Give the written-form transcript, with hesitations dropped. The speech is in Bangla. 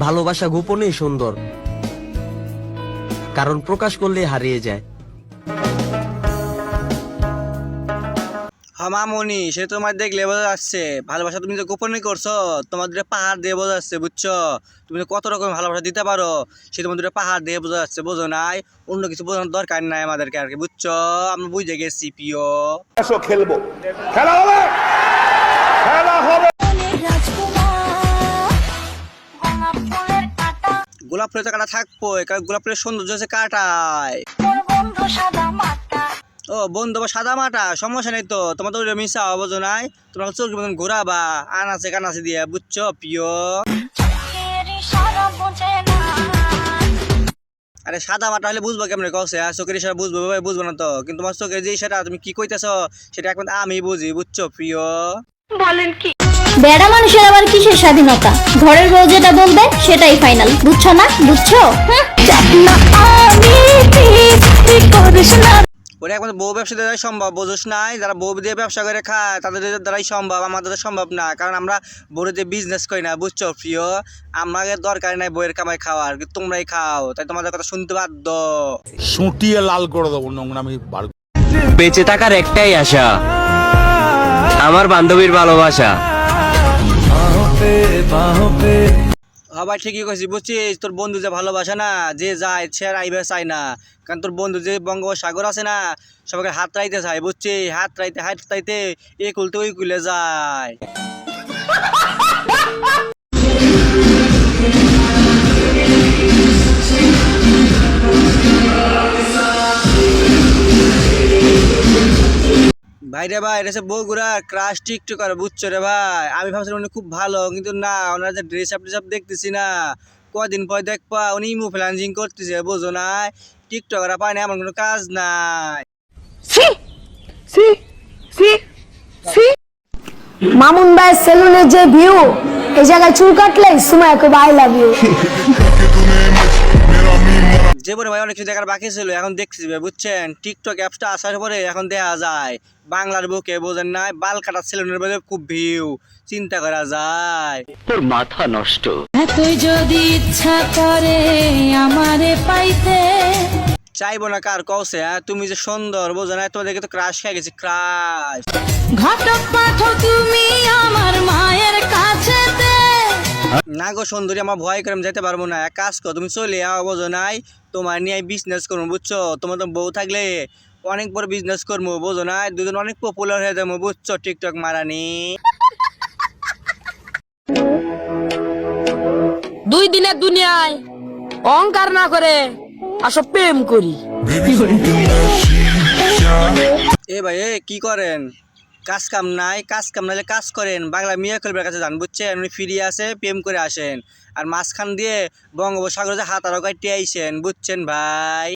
ভালোবাসা গোপনেই সুন্দর, কারণ প্রকাশ করলে হারিয়ে যায়। মামনি, সে তোমার দেখলে বোঝা যাচ্ছে ভালোবাসা তুমি যে গোপনে করছো, তোমার দুটো পাহাড় দিয়ে বোঝা যাচ্ছে, বুঝছো? তুমি যে কত রকম ভালোবাসা দিতে পারো সে তোমার দুটো পাহাড় দিয়ে বোঝা যাচ্ছে, বোঝো নাই? অন্য কিছু বোঝানোর দরকার নাই আমাদেরকে আর কি, বুঝছো? আমরা বুঝে গেছি প্রিয়। খেলবো, খেলা হবে, খেলা হবে। গোলাপ ফুলের তো কাটা থাকবো, কারণ গোলাপ ফুলের সৌন্দর্য হচ্ছে কাটায়। ও বন্ধু বা সাদা মাটা, সমস্যা নেই তো, তোমার তো মিশা বোঝো নাই? তোমার চোখ মতন ঘোরাবা আনাচে কানাচে দিয়ে, বুঝছো প্রিয়? আরে সাদা মাটা হলে বুঝবো কেমন কছে, চোখের ইশারা বুঝবো, বুঝবো না তো। কিন্তু তোমার চোখের যে ইশারা তুমি কি কইতেছো সেটা একমাত্র আমি বুঝি, বুঝছো প্রিয়? বলেন কি? বেড়া মানুষের আবার কিসের স্বাধীনতা? ঘরের বউ যেটা বলবে সেটাই ফাইনাল, বুঝছো না? বুঝছো? ওরা একমাত্র বউ ব্যবসা দ্বারাই সম্ভব, বোঝোস নাই? যারা বউ দিয়ে ব্যবসা করে খায় তাদের দ্বারাই সম্ভব, আমাদের সম্ভব না, কারণ আমরা বউরে দিয়ে বিজনেস করি না, বুঝছো প্রিয়? আমাদের দরকার নাই বইয়ের কামাই খাওয়ার, কিন্তু তোমরাই খাও, তাই তোমাদের কথা শুনতে বাধ্য। সুটিয়ে লাল করে দেবো নোংরামি বার। বেঁচে থাকার একটাই আশা, আমার বান্ধবীর ভালোবাসা। হবাই ঠিকই কইছিস, বুঝছিস? তোর বন্ধু যে ভালোবাসে না, যে যায় সে আর আইবে চায় না, কারণ তোর বন্ধু যে বঙ্গোপসাগর আছে না, সবাইকে হাত রাইতে চায়, বুঝছিস? হাত রাইতে এ কুলতে ওই কুলে যায়। ভাই রে ভাই, এটা হচ্ছে বগুড়া ক্রাশ টিকটকার, বুঝছো রে ভাই? আমি ভাবছিলাম উনি খুব ভালো, কিন্তু না, ওনার যে ড্রেস আপ দেখতেছি না, কদিন পর দেখবা উনি ইমো ফ্লান্সিং করতেছে, বোঝো না? টিকটকাররা পায় না এমন কোনো কাজ নাই। মামুন ভাই সেলুনের যে ভিউ, এই জায়গায় চুল কাটলে সুমায় কই আই লাভ ইউ। যে বলে ভাই অনেক কিছু দেখার বাকি ছিল, এখন দেখছি ভাই, বুঝছেন? টিকটক অ্যাপসটা আসার পরে এখন দেখা যায় বাংলার বুকে, বোঝেন নাই? বাল কাটা সেলুনের মধ্যে খুব ভিউ, চিন্তা করা যায়। তোর মাথা নষ্ট। তুই যদি ইচ্ছা করে আমারে পাইতে, চাইবো না কার কওছে, তুমি যে সুন্দর, বোঝো না? তোমাদেরকে তো ক্রাশ খেয়ে গেছি, ক্রাশ। ঘটক পাঠক তুমি আমার মায়ের কাছে। না গো সুন্দরী, আমার ভয় করে আমি যেতে পারবো না, এক কাজ করো, তুমি চলে যাও, বোঝো নাই? তোমার নিয়ে বিজনেস করবো, বুঝছো? তোমার তো বউ থাকলে অনেক বড় বিজনেস করবো, বোঝো না? দুজন অনেক পপুলার হয়ে যাবো, বুঝছো? টিকটক মারানি। 2 দিনের দুনিয়ায় অহংকার না করে আসো প্রেম করি। এ ভাই, এ কি করেন? কাজ কাম নাই, কাজ কাম নাইলে কাজ করেন, বাংলা মিয়া কলবের কাছে যান, বুঝছেন? উনি ফিরিয়ে আসে, প্রেম করে আসেন, আর মাঝখান দিয়ে বঙ্গোপসাগরে যে হাত আরো কাটিয়ে আইসেন, বুঝছেন ভাই?